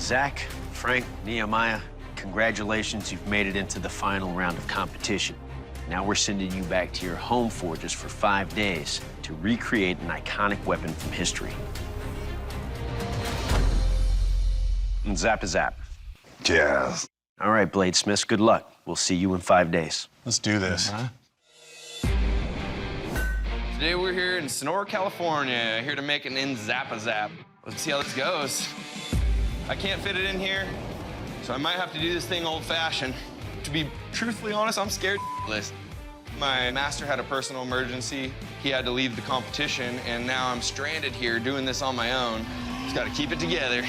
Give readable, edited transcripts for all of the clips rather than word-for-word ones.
Zach, Frank, Nehemiah, congratulations, you've made it into the final round of competition. Now we're sending you back to your home forges for 5 days to recreate an iconic weapon from history. Nzappa Zap. Yes. All right, bladesmiths, good luck. We'll see you in 5 days. Let's do this. Today we're here in Sonora, California, here to make an Nzappa Zap. Let's see how this goes. I can't fit it in here, so I might have to do this thing old-fashioned. To be truthfully honest, I'm scared shitless. My master had a personal emergency. He had to leave the competition, and now I'm stranded here doing this on my own. Just gotta keep it together.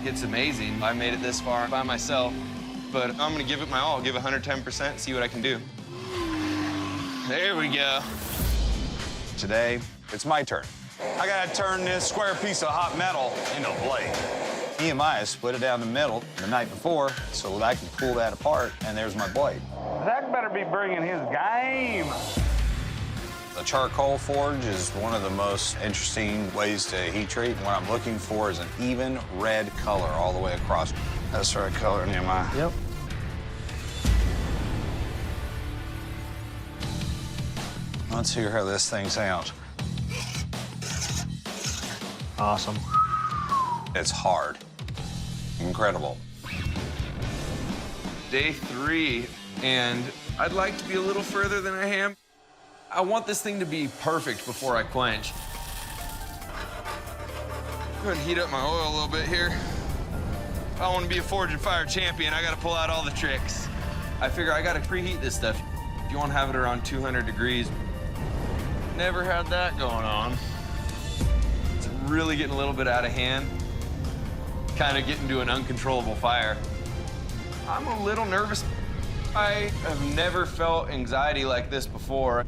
It's amazing. I made it this far by myself, but I'm gonna give it my all, give 110%, see what I can do. There we go. Today, it's my turn. I gotta turn this square piece of hot metal into a blade. Nehemiah split it down the middle the night before so that I can pull that apart, and there's my blade. Zach better be bringing his game. The charcoal forge is one of the most interesting ways to heat treat, and what I'm looking for is an even red color all the way across. That's the right color, Nehemiah. Yep. Let's hear how this thing sounds. Awesome. It's hard. Incredible. Day 3, and I'd like to be a little further than I am. I want this thing to be perfect before I quench. Go ahead and heat up my oil a little bit here. If I want to be a Forge and Fire champion, I gotta pull out all the tricks. I figure I gotta preheat this stuff. If you want to have it around 200 degrees, never had that going on. It's really getting a little bit out of hand. Kind of getting to an uncontrollable fire. I'm a little nervous. I have never felt anxiety like this before.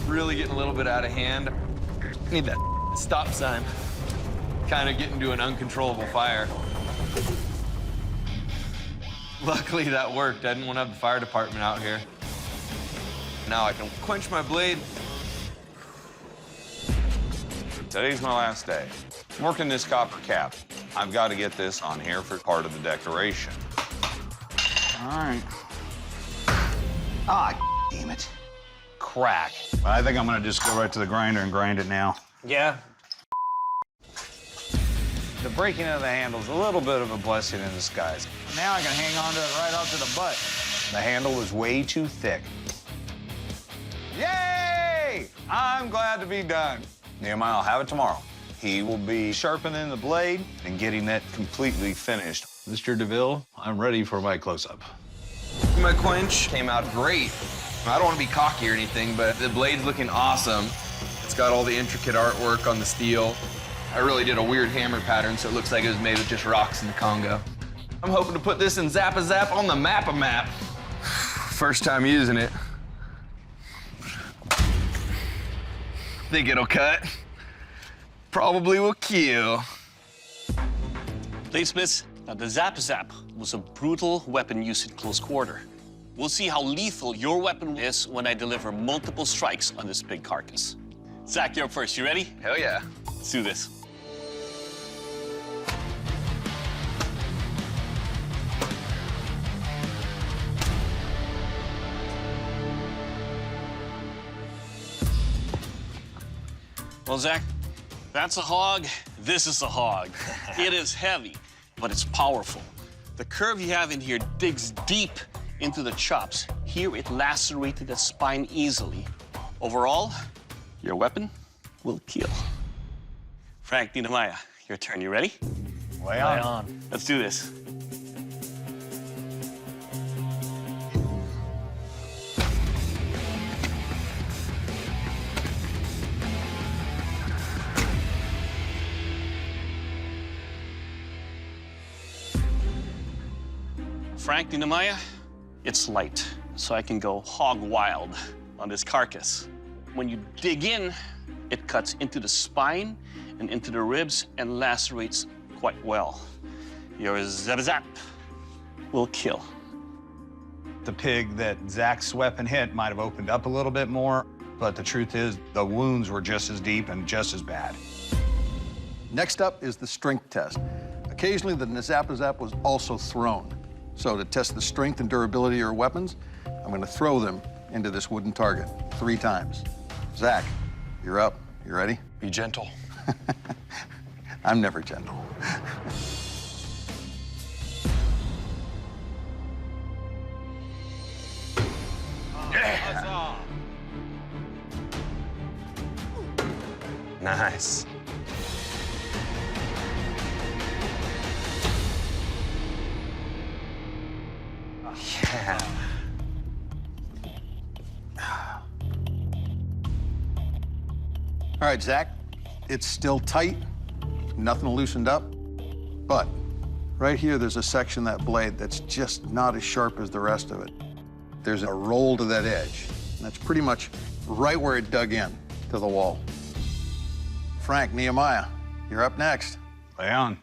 Really getting a little bit out of hand. Need that stop sign. Kind of getting to an uncontrollable fire. Luckily that worked. I didn't want to have the fire department out here. Now I can quench my blade. Today's my last day. I'm working this copper cap. I've got to get this on here for part of the decoration. All right. Ah, damn it. Crack. I think I'm gonna just go right to the grinder and grind it now. Yeah. The breaking of the handle's a little bit of a blessing in disguise. Now I can hang on to it right up to the butt. The handle was way too thick. Yay! I'm glad to be done. Nehemiah will have it tomorrow. He will be sharpening the blade and getting it completely finished. Mr. DeVille, I'm ready for my close-up. My quench came out great. I don't want to be cocky or anything, but the blade's looking awesome. It's got all the intricate artwork on the steel. I really did a weird hammer pattern, so it looks like it was made with just rocks in the Congo. I'm hoping to put this in Nzappa Zap on the map. First time using it. Think it'll cut. Probably will kill. Bladesmiths, now the Nzappa Zap was a brutal weapon used in close quarter. We'll see how lethal your weapon is when I deliver multiple strikes on this big carcass. Zach, you're up first. You ready? Hell yeah. Let's do this. Well, Zach, that's a hog. This is a hog. It is heavy, but it's powerful. The curve you have in here digs deep into the chops. Here, it lacerated the spine easily. Overall, your weapon will kill. Frank, Nehemiah, your turn. You ready? Way on. Let's do this. Frank, Nehemiah, it's light, so I can go hog wild on this carcass. When you dig in, it cuts into the spine and into the ribs and lacerates quite well. Your Nzappa Zap will kill. The pig that Zach's weapon hit might have opened up a little bit more, but the truth is the wounds were just as deep and just as bad. Next up is the strength test. Occasionally, the Nzappa Zap was also thrown. So to test the strength and durability of your weapons, I'm going to throw them into this wooden target 3 times. Zach, you're up. You ready? Be gentle. I'm never gentle. Yeah. Nice. Yeah. All right, Zach, it's still tight, nothing loosened up, but right here there's a section of that blade that's just not as sharp as the rest of it. There's a roll to that edge, and that's pretty much right where it dug in to the wall. Frank, Nehemiah, you're up next. Lay on.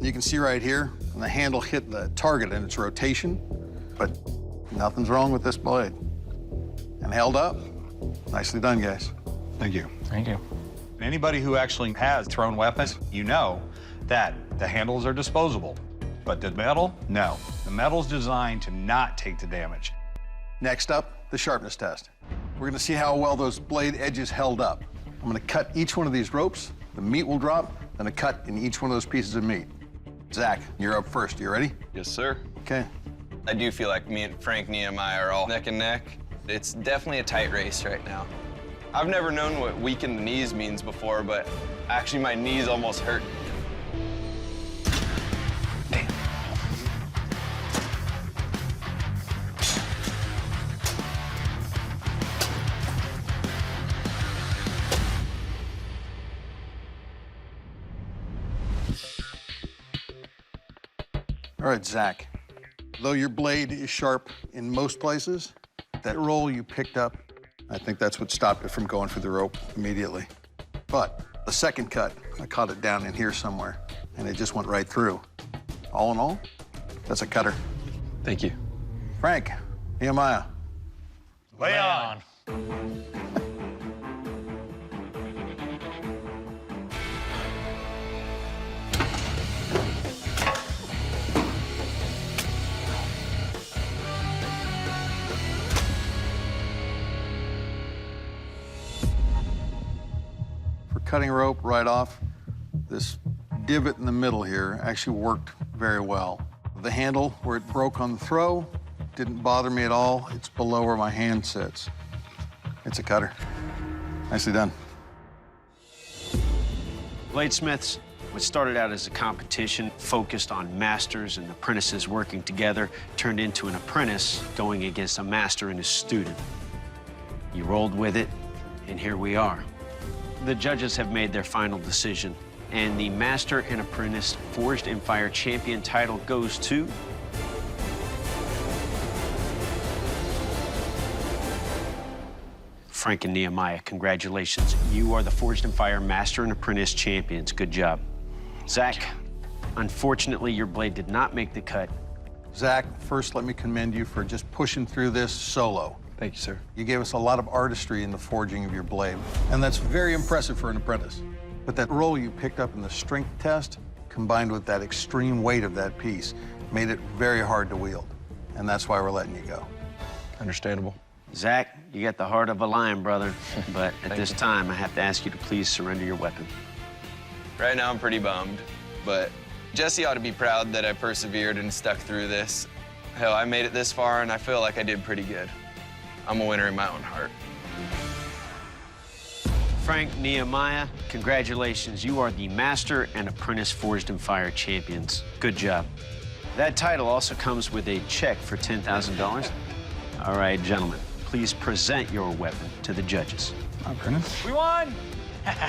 You can see right here, when the handle hit the target in its rotation, but nothing's wrong with this blade. And held up. Nicely done, guys. Thank you. Thank you. Anybody who actually has thrown weapons, you know that the handles are disposable. But the metal, no. The metal's designed to not take the damage. Next up, the sharpness test. We're gonna see how well those blade edges held up. I'm gonna cut each one of these ropes, the meat will drop, then a cut in each one of those pieces of meat. Zach, you're up first. You ready? Yes, sir. Okay. I do feel like me and Frank Nehemiah are all neck and neck. It's definitely a tight race right now. I've never known what weak in the knees means before, but actually my knees almost hurt. Damn. All right, Zach. Though your blade is sharp in most places, that roll you picked up, I think that's what stopped it from going through the rope immediately. But the second cut, I caught it down in here somewhere, and it just went right through. All in all, that's a cutter. Thank you. Frank, Nehemiah. Lay on. Cutting rope right off, this divot in the middle here actually worked very well. The handle where it broke on the throw didn't bother me at all. It's below where my hand sits. It's a cutter. Nicely done. Bladesmiths, what started out as a competition focused on masters and apprentices working together, turned into an apprentice going against a master and a student. You rolled with it, and here we are. The judges have made their final decision, and the Master and Apprentice Forged in Fire Champion title goes to Frank and Nehemiah. Congratulations. You are the Forged in Fire Master and Apprentice Champions. Good job. Zach, unfortunately, your blade did not make the cut. Zach, first let me commend you for just pushing through this solo. Thank you, sir. You gave us a lot of artistry in the forging of your blade, and that's very impressive for an apprentice. But that roll you picked up in the strength test, combined with that extreme weight of that piece, made it very hard to wield. And that's why we're letting you go. Understandable. Zach, you got the heart of a lion, brother. But at this time, I have to ask you to please surrender your weapon. Right now, I'm pretty bummed, but Jesse ought to be proud that I persevered and stuck through this. Hell, I made it this far, and I feel like I did pretty good. I'm a winner in my own heart. Frank, Nehemiah, congratulations. You are the Master and Apprentice Forged in Fire Champions. Good job. That title also comes with a check for $10,000. All right, gentlemen, please present your weapon to the judges. Apprentice? We won!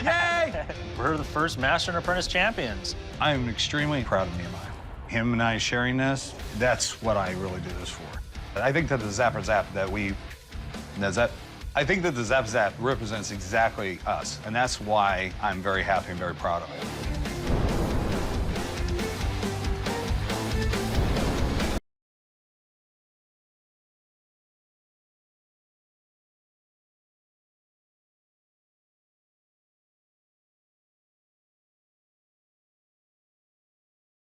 Yay! We're the first Master and Apprentice champions. I am extremely proud of Nehemiah. Him and I sharing this, that's what I really do this for. I think that the Nzappa Zap I think that the Nzappa Zap represents exactly us, and that's why I'm very happy and very proud of it.